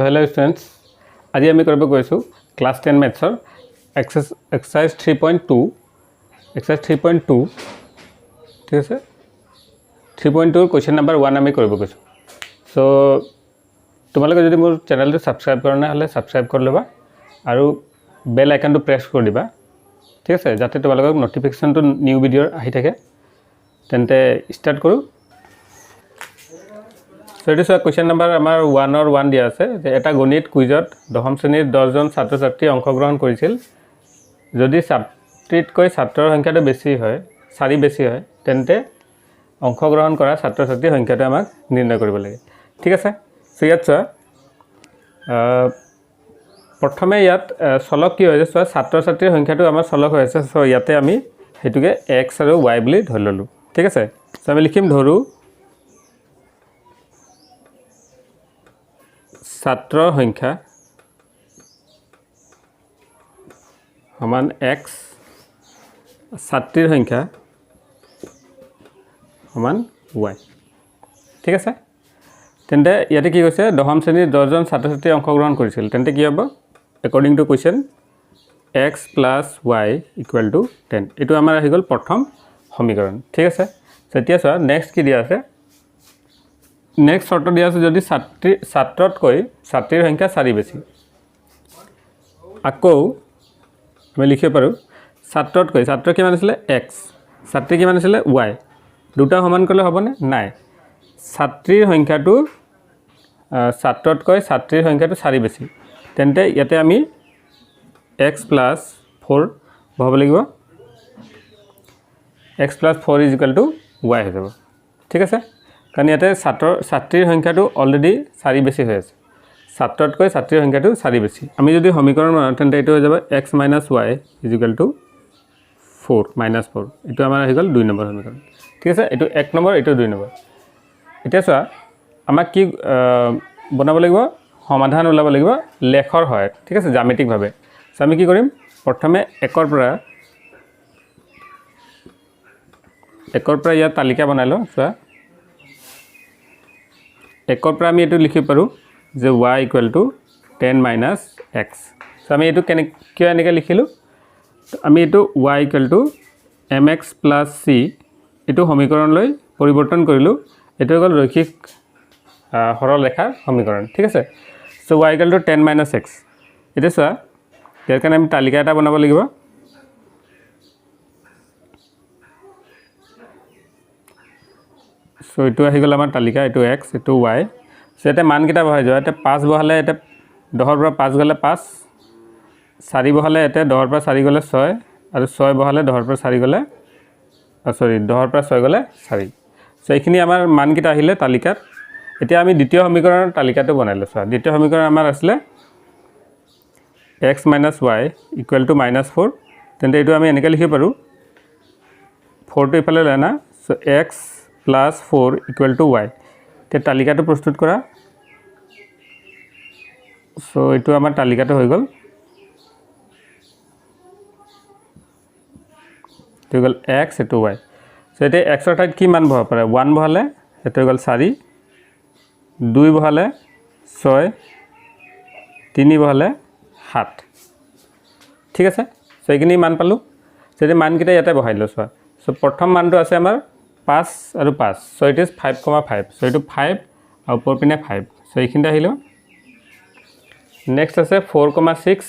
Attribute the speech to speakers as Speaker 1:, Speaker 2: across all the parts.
Speaker 1: hello students, আজি আমি কৰিব গৈছো ক্লাস 10 ম্যাথছৰ এক্সাৰসাইজ 3.2 ঠিক আছে 3.2 কোৱেশ্চন নম্বৰ 1 আমি কৰিব গৈছো সো তোমালোকে যদি মোৰ চেনেলটো সাবস্ক্ৰাইব কৰা নাই হলে সাবস্ক্ৰাইব কৰি লবা আৰু বেল আইকনটো প্ৰেছ কৰি দিবা ঠিক আছে যাতে তোমালোকক নটিফিকেশনটো নিউ ভিডিঅ'ৰ আহি থাকে তেন্তে স্টাৰ্ট কৰো So it is a question number amar 1 or 1 dia ase je eta gonit quizot দশম শ্ৰেণীৰ 10 জন ছাত্ৰ ছাত্ৰী অংশগ্ৰহণ কৰিছিল যদি ছাত্ৰীত কৈ ছাত্ৰৰ সংখ্যাটো বেছি হয় সাৰি বেছি হয় তেন্তে অংশগ্ৰহণ কৰা ছাত্ৰ ছাত্ৰীৰ সংখ্যাটো আমাক নিৰ্ণয় কৰিব লাগে ঠিক আছে সো ইয়াত প্ৰথমে ইয়াত চলক কি হৈছে ছাত্ৰ ছাত্ৰীৰ সংখ্যাটো আমাৰ চলক হৈ আছে সো ইয়াতে আমি হেতুকে x আৰু y বুলি ধৰি ললো ঠিক আছে সো আমি লিখিম ধৰু ছাত্ৰ সংখ্যা সমান x ছাত্ৰীৰ সংখ্যা সমান y ঠিক আছে তেন্তে ইয়াতে কি কৈছে দশম শ্ৰেণীৰ 10 জন ছাত্ৰ ছাত্ৰী অংশগ্ৰহণ কৰিছিল তেন্তে কি হ'ব according to question x plus y equal to 10 এটো আমাৰ আহি গল প্ৰথম সমীকৰণ ঠিক আছে তেতিয়া চোৱা নেক্সট কি দিয়া আছে नेक्स्ट शर्त दिया আছে যদি ছাত্ৰত কৈ ছাত্ৰীৰ সংখ্যা 4 বেছি আকৌ আমি লিখিব পাৰো ছাত্ৰত কৈ ছাত্ৰ কিমান আছিল x ছাত্ৰী কিমান আছিল y দুটা সমান কৰিলে হ'বনে নাই ছাত্ৰীৰ সংখ্যাটো ছাত্ৰত কৈ ছাত্ৰীৰ সংখ্যাটো 4 বেছি তেন্তে ইয়াতে আমি x + 4 বহাব লাগিব x + 4 = y হৈ যাব ঠিক আছে কাৰণ ইয়াতে ছাত্ৰীৰ সংখ্যাটো অলৰেডি 4 বেছি হৈ আছে ছাত্ৰত কৈ ছাত্ৰীৰ সংখ্যাটো 4 বেছি আমি যদি সমীকৰণ বনাও তেন্তে এটো হৈ যাব x - y = 4 - 4 এটো আমাৰ আহি গল 2 নম্বৰ সমীকৰণ ঠিক আছে এটো 1 নম্বৰ এটো 2 নম্বৰ এতিয়া চোৱা আমাক কি বনাব লাগিব সমাধান ওলাব লাগিব লেখৰ হয় ঠিক আছে জ্যামিতিক ভাবে সো আমি কি কৰিম প্ৰথমে 1 ৰ পৰা ইয়াত তালিকা বনাই লওঁ চোৱা 1 ৰ পৰা আমি এটো লিখিব পাৰো যে y = 10 - x সো আমি এটো কিয় এনেকৈ লিখিলো আমি এটো y = mx + c এটো সমীকৰণলৈ পৰিৱৰ্তন কৰিলো এটো হ'ল ৰৈখিক সৰল ৰেখাৰ সমীকৰণ ঠিক আছে সো y = 10 - x এটা চোৱা ইয়াৰ কাৰণে আমি তালিকা এটা বনাব লাগিব সো এটো আহি গল আমাৰ তালিকা এটো x এটো y সো এটা মান কিটা বহাই যায় এটা 5 বহালে এটা 10 ৰ পৰা 5 গলে 5 4 বহালে এটা 10 ৰ পৰা 4 গলে 6 আৰু 6 বহালে 10 ৰ পৰা 4 গলে 10 ৰ পৰা 6 গলে 4 সো এইখিনি আমাৰ মান কিটা আহিলে তালিকাত এতিয়া আমি দ্বিতীয় সমীকৰণৰ তালিকাটো বনাইলো চোৱা দ্বিতীয় সমীকৰণ আমাৰ আছিল x - y = -4 তেন্তে এটো আমি এনেকৈ লিখিব পাৰো 4 টো ইফালে লেনা সো x + 4 = y তে তালিকাটো প্ৰস্তুত কৰা সো এটো আমাৰ তালিকাটো হৈ গল তো গল x এটো y সো এতে x ৰ ঠাইত কি মান বহাব পাৰে 1 বহালে এটো হৈ গল 4 2 বহালে 6 3 বহালে 7 ঠিক আছে সো এইখিনি মান পালো যদি মান কিটা ইয়াতে বহাইলো চোৱা সো প্ৰথম মানটো আছে আমাৰ 5 আৰু 5 সো ইট ইজ 5,5 সো এটো 5 আৰু ওপৰ পিনে 5 সো এইখিনতে আহিলো নেক্সট আছে 4,6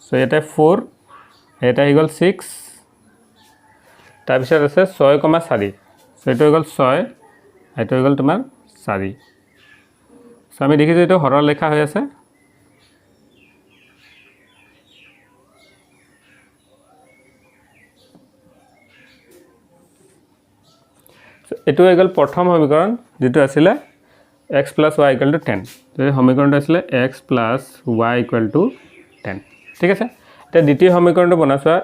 Speaker 1: সো এটা 4 এটা হৈ গল 6 তাৰ পিছত আছে 6,4 সো এটো হৈ গল 6 এটো হৈ গল তোমাৰ 4 সো আমি দেখিছো এটো সৰল ৰেখা হৈ আছে এটো হৈ গল প্ৰথম সমীকৰণ যেটো আছিল x + y = 10 তো সমীকৰণটো আছিল x + y = 10 ঠিক আছে এতিয়া দ্বিতীয় সমীকৰণটো বনাছোৱা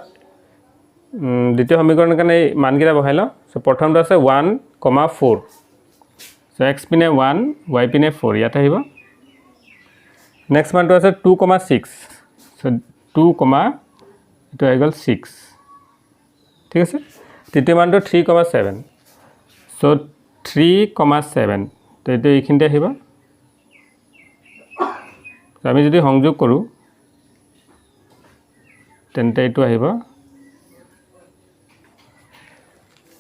Speaker 1: দ্বিতীয় সমীকৰণৰ কাৰণে মান কিটা বহাইলো সো প্ৰথমটো আছে 1,4 সো x পিনে 1 y পিনে 4 ইয়াত আহিব নেক্সট মানটো আছে 2,6 সো 2, এটো হৈ গল 6 ঠিক আছে তৃতীয় মানটো 3,7 সো 3,7 তো এটো এইখিনতে আহিব আমি যদি সংযোগ কৰোঁ তেন্তে এইটো আহিব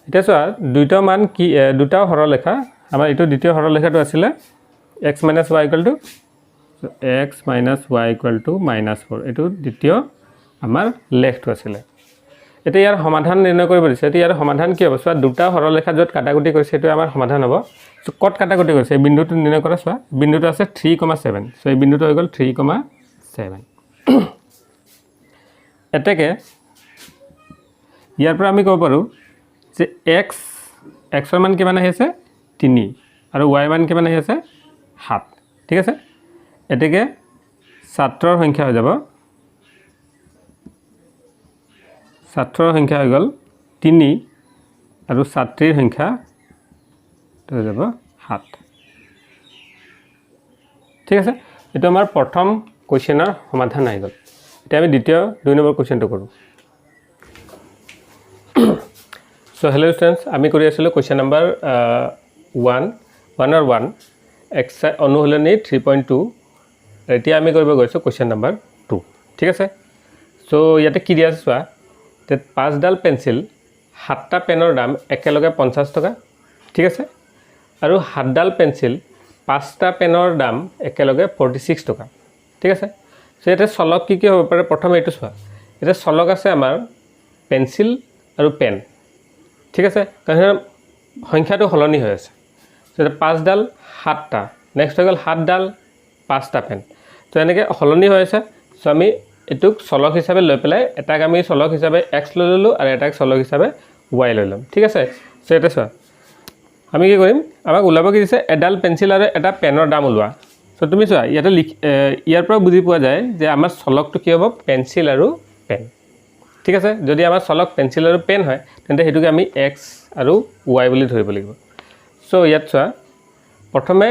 Speaker 1: এতিয়া চোৱা দুইটা মান কি দুটা সৰলৰেখা আমাৰ এইটো দ্বিতীয় সৰলৰেখাটো আছিলে x - y = x - y = -4 এইটো দ্বিতীয় আমাৰ লেখটো আছিলে এতিয়া ইয়াৰ সমাধান নিৰ্ণয় কৰিব দিছে এতিয়া ইয়াৰ সমাধান কি হ'ব চোৱা দুটা সৰলৰেখা য'ত কাটাকুটি কৰিছে এইটো আমাৰ সমাধান হ'ব সো কত কাটাকুটি কৰিছে এই বিন্দুটো নিৰ্ণয় কৰা চোৱা বিন্দুটো আছে 3,7 সো এই বিন্দুটো হৈ গ'ল 3,7 এতেকে ইয়াৰ পৰা আমি ক'ব পাৰো যে x ৰ মান কিমান আহি আছে 3 আৰু y মান কিমান আহি আছে 7 ঠিক আছে এতেকে ছাত্ৰৰ সংখ্যা হৈ যাব ছাত্ৰৰ সংখ্যা হৈ গ'ল 3 আৰু ছাত্ৰীৰ সংখ্যা হৈ যাব 7 ঠিক আছে এটো আমাৰ প্ৰথম কোৱেশ্চনৰ সমাধান আহি গ'ল এতিয়া আমি দ্বিতীয় 2 নম্বৰ কোৱেশ্চনটো কৰো সো হেল্লো স্টুডেন্টস আমি কৰি আছিলো কোৱেশ্চন নম্বৰ 1 এক্সাৰসাইজ অনুশীলনী 3.2 এতিয়া আমি কৰিব গৈছো কোৱেশ্চন নম্বৰ 2 ঠিক আছে সো ইয়াতে কি দিয়া আছে চোৱা তে 5ডাল পেন্সিল 7টা পেনৰ দাম একেলগে 50 টকা ঠিক আছে আৰু 7ডাল পেন্সিল 5টা পেনৰ দাম একেলগে 46 টকা ঠিক আছে সো এটা চলক কি কি হ'ব পাৰে প্ৰথমে এইটো চোৱা এটা চলক আছে আমাৰ পেন্সিল আৰু পেন ঠিক আছে কাৰণ সংখ্যাটো হলনি হৈ আছে সো 5ডাল 7টা নেক্সট হৈ গ'ল 7ডাল 5টা পেন সো এনেকৈ হলনি হৈ আছে সো আমি এটুক চলক হিচাপে লৈ পেলাই এটাক আমি চলক হিচাপে x লৈ ললো আৰু এটাক চলক হিচাপে y লৈ লম ঠিক আছে সো এটা চোৱা আমি কি কৰিম আমাক উলাব কি দিছে এডাল পেন্সিল আৰু এটা পেনৰ দাম উলোৱা সো তুমি চোৱা ইয়াতে ইয়াৰ পৰা বুজি পোৱা যায় যে আমাৰ চলকটো কি হ'ব পেন্সিল আৰু পেন ঠিক আছে যদি আমাৰ চলক পেন্সিল আৰু পেন হয় তেন্তে হেতুকে আমি x আৰু y বুলি ধৰিব লাগিব সো ইয়াত চোৱা প্ৰথমে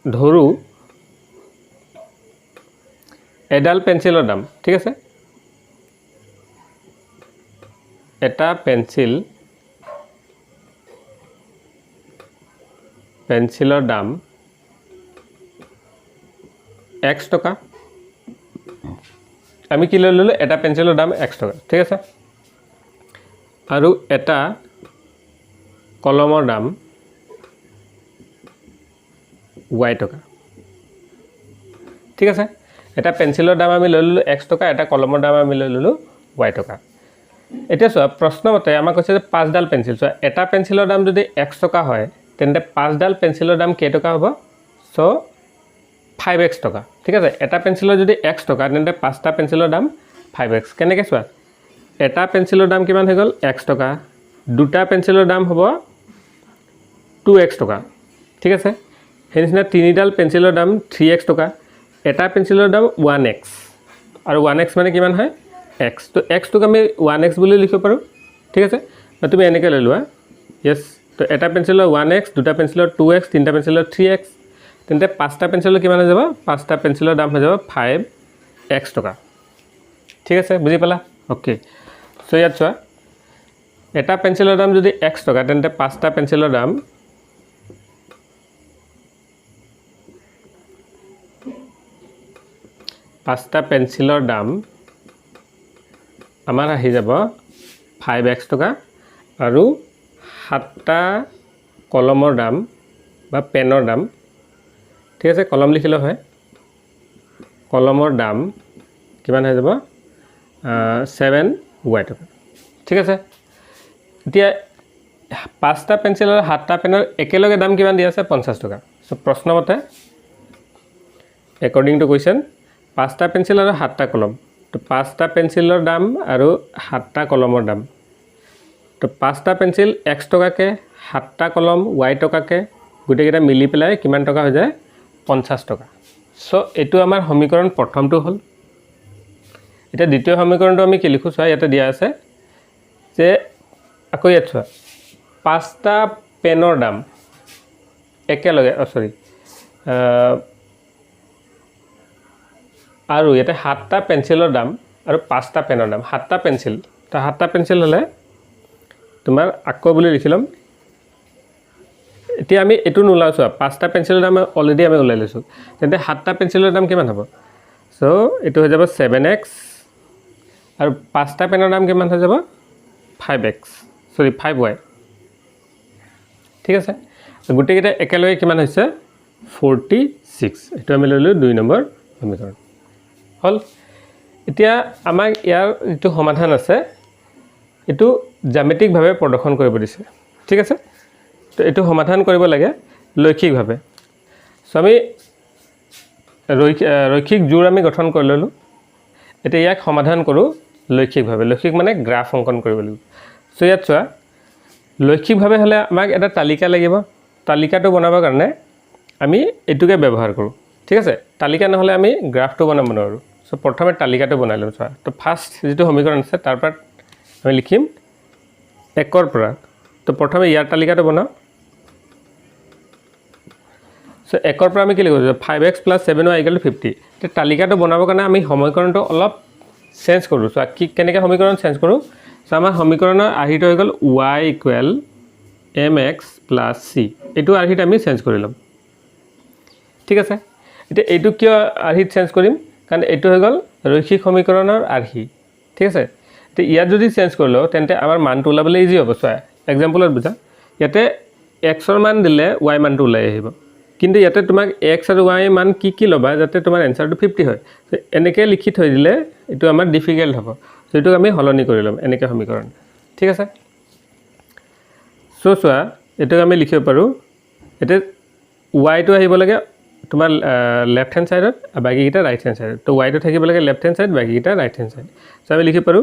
Speaker 1: ধৰু এডাল পেন্সিলৰ দাম ঠিক আছে এটা পেন্সিলৰ দাম x টকা আমি কি লৈ ললো এটা পেন্সিলৰ দাম x টকা ঠিক আছে আৰু এটা কলমৰ দাম y টকা ঠিক আছে এটা পেন্সিলৰ দাম আমি লৈ ললো x টকা এটা কলমৰ দাম আমি লৈ ললো y টকা এতিয়া চোৱা প্ৰশ্নমতে আমাক কৈছে যে 5ডাল পেন্সিল চোৱা এটা পেন্সিলৰ দাম যদি x টকা হয় তেন্তে 5ডাল পেন্সিলৰ দাম কেই টকা হ'ব সো 5x টকা ঠিক আছে এটা পেন্সিলৰ যদি x টকা তেন্তে 5টা পেন্সিলৰ দাম 5x কেনেকৈ চোৱা এটা পেন্সিলৰ দাম কিমান হৈ গ'ল x টকা দুটা পেন্সিলৰ দাম হ'ব 2x টকা ঠিক আছে হেনিসনা তিনিডাল পেন্সিলৰ দাম 3x টকা এটা পেন্সিলৰ দাম 1x আৰু 1x মানে কিমান হয় x তো x টোক আমি 1x বুলি লিখিব পাৰো ঠিক আছে তুমি এনেকৈ লৈ লোৱা यस তো এটা পেন্সিলৰ 1x দুটা পেন্সিলৰ 2x তিনটা পেন্সিলৰ 3x তেন্তে পাঁচটা পেন্সিলৰ কিমান হৈ যাব পাঁচটা পেন্সিলৰ দাম হৈ যাব 5x টকা ঠিক আছে বুজি পালা ওকে সো ইয়াত চোৱা এটা পেন্সিলৰ দাম যদি x টকা তেন্তে পাঁচটা পেন্সিলৰ দাম আমাৰ আহি যাব 5x টকা আৰু 7টা কলমৰ দাম বা পেনৰ দাম ঠিক আছে কলম লিখিলে হয় কলমৰ দাম কিমান হৈ যাব 7y টকা ঠিক আছে এতিয়া 5টা পেন্সিল আৰু 7টা পেনৰ একেলগে দাম কিমান দি আছে 50 টকা সো প্ৰশ্নমতে according to question 5টা পেন্সিল আৰু 7টা কলম তো 5টা পেন্সিলৰ দাম আৰু 7টা কলমৰ দাম তো 5টা পেন্সিল x টকাকে 7টা কলম y টকাকে গুটেকেটা মিলি পেলাই কিমান টকা হৈ যায় 50 টকা সো এটো আমাৰ সমীকৰণ প্ৰথমটো হল এটা দ্বিতীয় সমীকৰণটো আমি কি লিখো চোৱা ইয়াতে দিয়া আছে যে আকৌ ইয়াত চোৱা 5টা পেনৰ দাম একেলগে আৰু ইয়াতে 7টা পেন্সিলৰ দাম আৰু 5টা পেনৰ দাম 7টা পেন্সিল তো 7টা পেন্সিল হলে তোমাৰ আকৌ বুলি লিখিলম এতিয়া আমি এইটো নোলাওঁ চোৱা 5টা পেঞ্চিলৰ দাম অলৰেডি আমি ওলাই লৈছোঁ তেন্তে 7টা পেঞ্চিলৰ দাম কিমান হ'ব সো এইটো হৈ যাব 7x আৰু 5টা পেনৰ দাম কিমান হৈ যাব 5x সৰি 5y ঠিক আছে গোটেইকেইটা একেলগে কিমান হৈছে 46 এইটো আমি ললো 2 নম্বৰ সমীকৰণ হল এতিয়া আমাক ইয়াৰ যেটো সমাধান আছে এটো জ্যামিতিক ভাৱে প্ৰদৰ্শন কৰিব দিছে ঠিক আছে তো এটো সমাধান কৰিব লাগে লৈখিক ভাৱে সো আমি ৰৈখিক জোৰ আমি গঠন কৰি ললো এতিয়া ইয়াক সমাধান কৰো লৈখিক ভাৱে লৈখিক মানে গ্ৰাফ অঙ্কন কৰিব লাগিব সো ইয়াত চোৱা লৈখিক ভাৱে হলে আমাক এটা তালিকা লাগিব তালিকাটো বনাবৰ কাৰণে আমি এটুকে ব্যৱহাৰ কৰো ঠিক আছে তালিকা নহলে আমি গ্ৰাফটো বনাব নোৱাৰো সো প্ৰথমে তালিকাটো বনাই লম চোৱা তো ফাৰ্স্ট যেটো সমীকৰণ আছে তাৰ পৰা আমি লিখিম 1 ৰ পৰা তো প্ৰথমে ইয়াৰ তালিকাটো বনাও সো 1 ৰ পৰা আমি কি লিখিব 5x + 7y = 50 তে তালিকাটো বনাবৰ কাৰণে আমি সমীকৰণটো অলপ চেঞ্জ কৰো সো কি কেনেকৈ সমীকৰণ চেঞ্জ কৰো সো আমাৰ সমীকৰণৰ আৰ্হিটো হৈ গল y = mx + c এটো আৰ্হিত আমি চেঞ্জ কৰি লম ঠিক আছে এতিয়া এইটো কিয় আৰ্হিত চেঞ্জ কৰিম কাৰণ এটো হৈ গল ৰৈখিক সমীকৰণৰ আৰ্হি ঠিক আছে তে ইয়াত যদি চেঞ্জ কৰলো তেন্তে আমাৰ মানটো ওলাবলৈ ইজি হ'ব চোৱা এক্সাম্পলত বুজা ইয়াতে x ৰ মান দিলে y মানটো ওলাই আহিব কিন্তু ইয়াতে তোমাক x আৰু y মান কি লবা যাতে তোমাৰ এনসাৰটো 50 হয় তো এনেকৈ লিখি থৈ দিলে এটো আমাৰ ডিফিকাল্ট হ'ব সো এটো আমি হলনি কৰি লম এনেকৈ সমীকৰণ ঠিক আছে সো চোৱা এটো আমি লিখিব পাৰো এতে y টো আহিব লাগে তোমাৰ লেফট হ্যান্ড সাইডত আৰু বাকিটা ৰাইট হ্যান্ড সাইডত তো y টো থাকিব লাগে লেফট হ্যান্ড সাইড বাকিটা ৰাইট হ্যান্ড সাইড সো আমি লিখিব পাৰো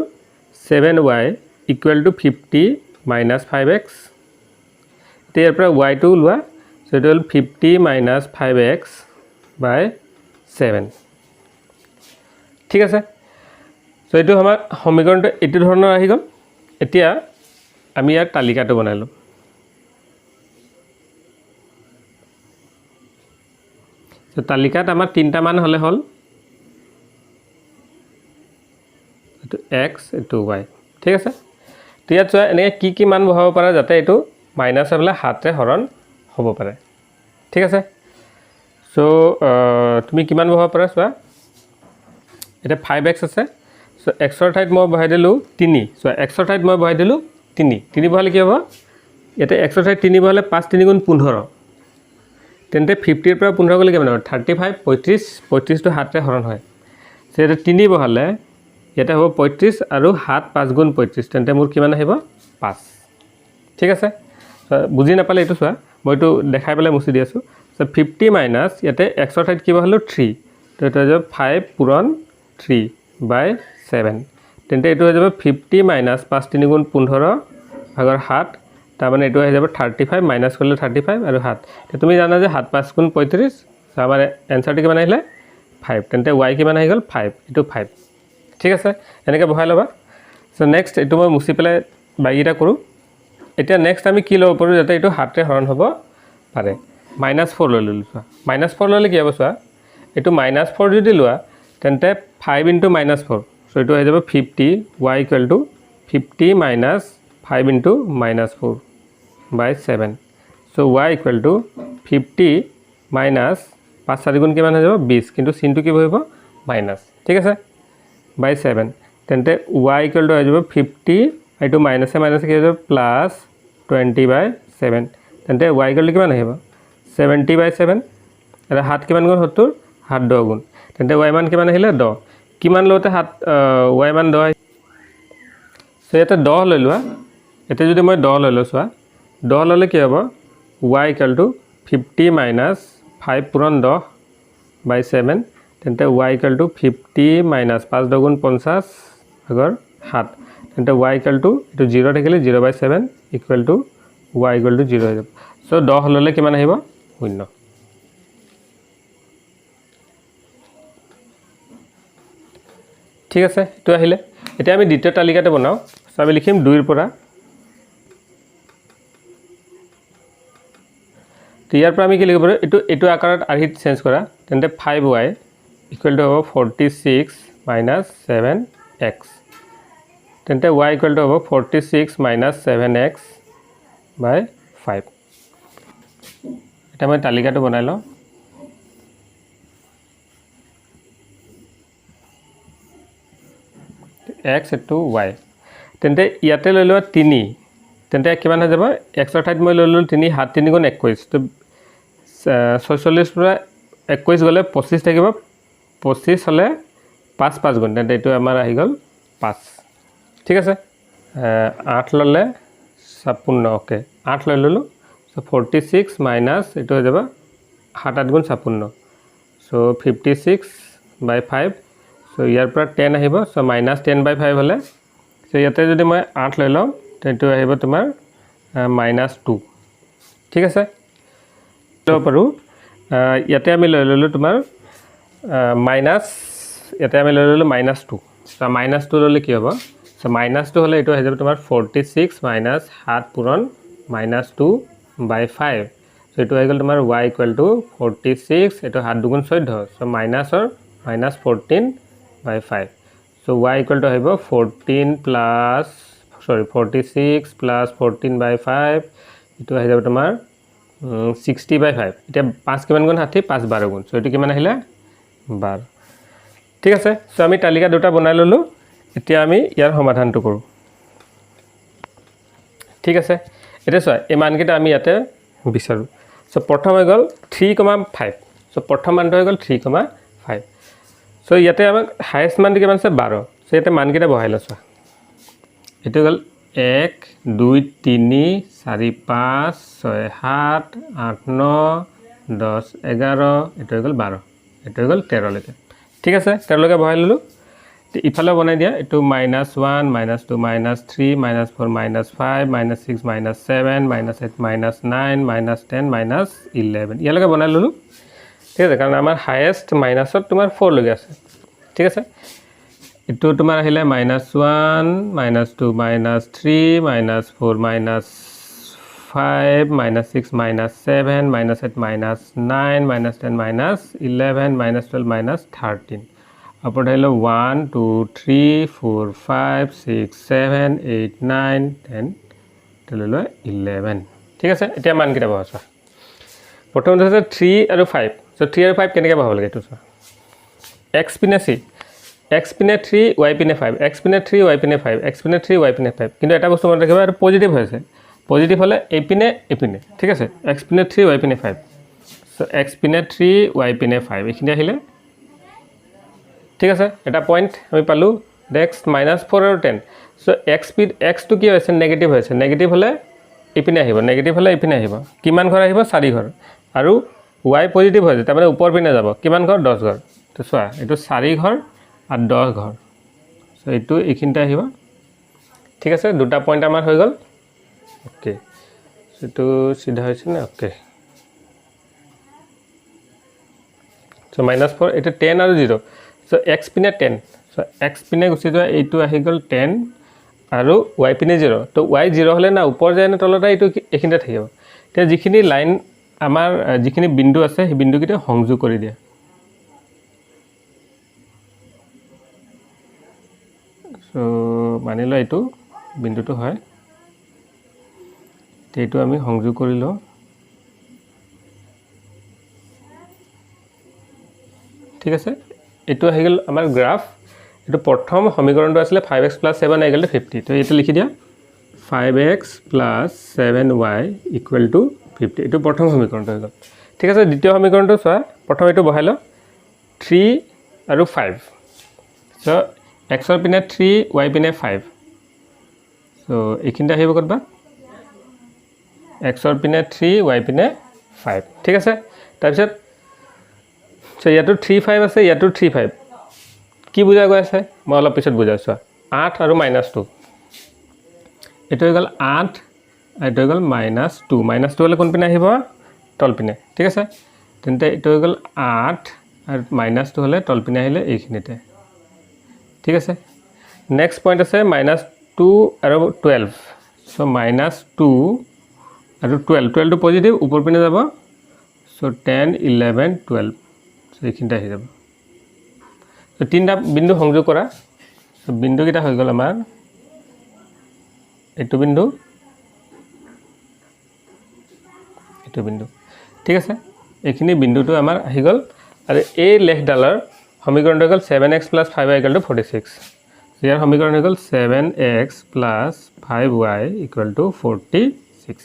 Speaker 1: 7y = 50 - 5x ইয়াৰ পৰা y টো লোৱা সো এটো হল 50 - 5x / 7 ঠিক আছে সো এটো আমাৰ সমীকৰণটো এটো ধৰণৰ আহি গল এতিয়া আমি ইয়াৰ তালিকাটো বনাই লম তো তালিকাত আমাৰ তিনটা মান হলে হল এটো x এটো y ঠিক আছে তো ইয়াত চোৱা এনেকৈ কি মান বহাব পাৰা যাতে এটো মাইনাস হলে হাতে হৰণ হ'ব পাৰে ঠিক আছে সো তুমি কিমান বহাব পাৰা চোৱা এটা 5x আছে সো x ৰ ঠাইত মই বহাই দিলো 3 সো x ৰ ঠাইত মই বহাই দিলো 3 বহালে কি হ'ব ইয়াতে x ৰ ঠাইত 3 বহালে 5 3 * 15 তেন্তে 50 ৰ পৰা 15 গলে কিমান হ'ব 35 35 তো হাতে হৰণ হয় সো এটা 3 বহালে এটা হ'ব 35 আৰু 7 5 * 35 তেন্তে মোৰ কিমান আহিব 5 ঠিক আছে বুজি নাপালে এটো চোৱা মইটো দেখাই পেলাই মুছি দি আছো সো 50 মাইনাস ইয়াতে x ৰ ঠাইত কি বহালো 3 তো এটা হৈ যাব 5 পূৰণ 3 / 7 তেন্তে এটো হৈ যাব 50 - 5 3 * 15 ভাগৰ 7 তাৰ মানে এটো হৈ যাব 35 মাইনাস কৰিলে 35 আৰু 7 তে তুমি জানা যে 7 5 * 35 সো আমাৰ এনসাৰটো কিমান আহিলে 5 তেন্তে y কিমান আহি গল 5 এটো 5 ঠিক আছে এনেকৈ বহাই লবা সো নেক্সট এটো মই মুছি পেলাই বাকিটা কৰো এতিয়া নেক্সট আমি কি লব পাৰো যাতে এটো হাতে হৰণ হ'ব পাৰে -4 লৈ ললো চোৱা -4 ললে কি হ'ব চোৱা এটো -4 যদি লোৱা তেন্তে 5 * -4 সো এটো হৈ যাব 50 y = 50 - 5 * -4 / 7 সো y = 50 মাইনাস 5 4 গুণ কিমান হৈ যাব 20 কিন্তু চিনটো কি হ'ব মাইনাস ঠিক আছে / 7 তেন্তে y = হৈ যাব 50 এইটো মাইনাসে মাইনাসে কি হৈ যাব প্লাস 20/7 তেন্তে y = কিমান আহিব 70/7 আৰু 7 কিমান গুণ 70 7 10 গুণ তেন্তে y মান কিমান আহিলে 10 কিমান লওতে 7 y মান 10 সো এটা 10 লৈ লোৱা এতে যদি মই 10 লৈ লছো 10 ললে কি হ'ব y = 50 - 5 পূৰণ 10 / 7 তেন্তে y = 50 - 5 10 গুণ 50 ভাগৰ 7 তেন্তে y = এটো 0 থাকিলে 0/7 = y = 0 হৈ যাব সো 10 ললে কিমান আহিব 0 ঠিক আছে এটো আহিলে এতিয়া আমি দ্বিতীয় তালিকাটো বনাও সো আমি লিখিম 2 ৰ পৰা ইয়াৰ পৰা আমি কি লিখিব পাৰো এটো আকাৰত আৰ্হিত চেঞ্জ কৰা তেন্তে 5y = হ'ব 46 - 7x তেন্তে y = হ'ব 46 - 7x / 5 এতিয়া মই তালিকাটো বনাই লওঁ x to y তেন্তে ইয়াতে লৈ লোৱা 3 তেন্তে কিমান হৈ যাব x ৰ ঠাইত মই লৈ ললো 3 7 3 গুণ 21 তো 46 পৰা 21 গলে 25 থাকিব 25 হলে 5 5 গুণ তেন্তে এটো আমাৰ আহি গল 5 ঠিক আছে 8 ললে 56 ওকে 8 লৈ ললো সো 46 মাইনাস এটো হৈ যাব 7 8 গুণ 56 সো 56/5 সো ইয়াৰ পৰা 10 আহিব সো -10/5 হলে সো ইয়াতে যদি মই 8 লৈ লওঁ তেটো আহিব তোমাৰ -2 ঠিক আছে তো পাৰো ইয়াতে আমি লৈ ললো তোমাৰ মাইনাস ইয়াতে আমি লৈ ললো -2 সো -2 ললে কি হ'ব সো -2 হলে এটো হৈ যাব তোমাৰ 46 7 পূৰণ -2/5 সো এটো হৈ গল তোমাৰ y = 46 এটো 7 2 গুণ 14 সো মাইনাসৰ -14/5 so y = হইব 14 plus 46 plus 14/5 এটো হৈ যাব তোমাৰ 60/5 এটা 5 কিমান গুণ 60 5 12 গুণ সো এটো কিমান আহিলে 12 ঠিক আছে সো আমি তালিকা দুটা বনাই ললো এতিয়া আমি ইয়াৰ সমাধানটো কৰো ঠিক আছে এটা সো এই মানকেইটা আমি ইয়াতে বিচাৰো সো প্ৰথম হৈ গল 3,5 সো প্ৰথম মানটো হৈ গল 3,5 সো ইয়াতে আমাক হাইয়েস্ট মান কিমান আছে 12 সো ইয়াতে মানকেইটা বহাই লৈছো এটো গল 1 2 3 4 5 6 7 8 9 10 11 এটো গল 12 এটো গল 13 লৈকে ঠিক আছে 13 লৈকে বহাই ললো ইফালে বনাই দিয়া এটো -1 -2 -3 -4 -5 -6 -7 -8 -9 -10 -11 ইয়ালৈকে বনাই ললো ঠিক আছে কাৰণ আমাৰ হাইয়েস্ট মাইনাসত তোমাৰ 4 লৈকে আছে ঠিক আছে এটো তোমাৰ আহিলে -1 -2 -3 -4 -5 -6 -7 -8 -9 -10 -11 -12 -13 upper hilo 1 2 3 4 5 6 7 8 9 10 telelo 11 ঠিক আছে এতিয়া মান কিটা বহাছা প্ৰথম আছে 3 আৰু 5 সো 3 আৰু 5 কেনেকৈ বহাব লাগে এটো x পিনে c x পিনে 3 y পিনে 5 x পিনে 3 y পিনে 5 x পিনে 3 y পিনে 5 কিন্তু এটা বস্তু মনত ৰাখিবা আৰু পজিটিভ হৈছে পজিটিভ হলে a পিনে ঠিক আছে x পিনে 3 y পিনে 5 সো x পিনে 3 y পিনে 5 এখিনি আহিলে ঠিক আছে এটা পয়েন্ট আমি পালো নেক্সট -4 আৰু 10 সো x টো কি হৈছে নেগেটিভ হৈছে নেগেটিভ হলে ইপিনে আহিব নেগেটিভ হলে ইপিনে আহিব কিমান ঘৰ আহিব 4 ঘৰ আৰু y পজিটিভ হৈছে তাৰ মানে ওপৰ পিনে যাব কিমান ঘৰ 10 ঘৰ তো চোৱা এটো 4 ঘৰ আৰু 10 ঘৰ সো এটো এখিনটা আহিব ঠিক আছে দুটা পয়েন্ট আমাৰ হৈ গল ওকে এটো সিধা হৈছে না ওকে সো -4 এটো 10 আৰু 0 সো x পিনে 10 সো x পিনে গুছি যোৱা এইটো আহি গল 10 আৰু y পিনে 0 তো y 0 হলে না ওপৰ যায় না তলটা এইটো এখিনটা থাকিব তে যিখিনি লাইন আমাৰ যিখিনি বিন্দু আছে সেই বিন্দুকিটা সংযোগ কৰি দিয়া সো মানিলো এইটো বিন্দুটো হয় এইটো আমি সংযোগ কৰিলো ঠিক আছে এটো আহি গল আমাৰ গ্ৰাফ এটো প্ৰথম সমীকৰণটো আছিল 5x + 7 = 50 তো এটো লিখি দিয়া 5x + 7y = 50 এটো প্ৰথম সমীকৰণটো হৈ গল ঠিক আছে দ্বিতীয় সমীকৰণটো চোৱা প্ৰথম এটো বহাইলো 3 আৰু 5 সো x ৰ পিনে 3 y পিনে 5 সো এখিনটা আহিব কৰবা x ৰ পিনে 3 y পিনে 5 ঠিক আছে তাৰ পিছত সো ইয়াটো 3 5 আছে ইয়াটো 3 5 কি বুজা গৈ আছে মই অলপ পিছত বুজাইছো 8 আৰু -2 এটো হৈ গল 8 এটো হৈ গল -2 -2 হলে কোন পিনে আহিব তল পিনে ঠিক আছে তেন্তে এটো হৈ গল 8 আৰু -2 হলে তল পিনে আহিলে এইখিনিতে ঠিক আছে নেক্সট পয়েন্ট আছে -2 আৰু 12 সো -2 আৰু 12 টো পজিটিভ উপৰ পিনে যাব সো 10 11 12 সো এইখিনটা আহি যাব সো তিনটা বিন্দু সংযোগ কৰা সো বিন্দু কিটা হৈ গল আমাৰ এইটো বিন্দু ঠিক আছে এইখিনি বিন্দুটো আমাৰ আহি গ'ল আৰু এই লেখডালৰ সমীকৰণটো হৈ গ'ল 7x + 5y = 46 ইয়াৰ সমীকৰণ হৈ গ'ল 7x + 5y = 46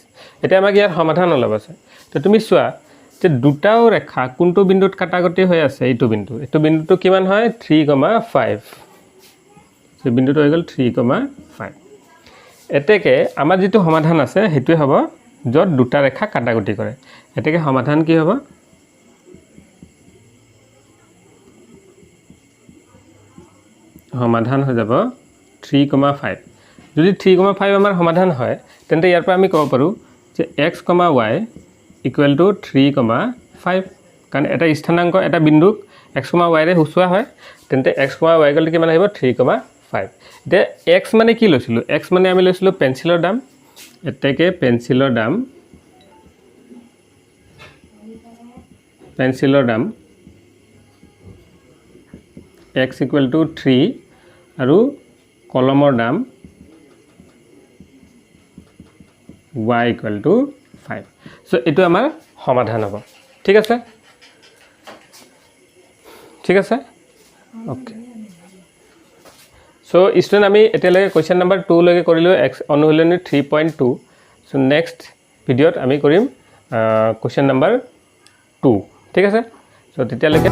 Speaker 1: এতিয়া আমাক ইয়াৰ সমাধান ওলাব আছে তো তুমি চোৱা যে দুটাও ৰেখা কোনটো বিন্দুত কাটাকটি হৈ আছে এইটো বিন্দুটো কিমান হয় 3,5 এই বিন্দুটো হৈ গ'ল 3,5 এতেকে আমাৰ যেটো সমাধান আছে হেতুৱে হ'ব যত দুটা ৰেখা কাটাকটি কৰে এতেকে সমাধান কি হ'ব সমাধান হৈ যাব 3,5 যদি 3,5 আমাৰ সমাধান হয় তেন্তে ইয়াৰ পৰা আমি ক'ব পাৰো যে x, y = 3,5 কাৰণ এটা স্থানাংক এটা বিন্দুক x, y ৰে হুচুৱা হয় তেন্তে x, y = কিমান আহিব 3,5 তে x মানে কি লৈছিলো x মানে আমি লৈছিলো পেন্সিলৰ দাম এতেকে পেন্সিলৰ দাম x = 3 আৰু কলমৰ দাম y = 5 সো এটো আমাৰ সমাধান হ'ব ঠিক আছে ওকে সো স্টুডেন্ট আমি এতিয়ালৈকে কোৱেশ্চন নম্বৰ 2 লৈকে কৰিলো অনুশীলনী 3.2 সো নেক্সট ভিডিওত আমি কৰিম কোৱেশ্চন নম্বৰ 2 ঠিক আছে সো তেতিয়ালৈকে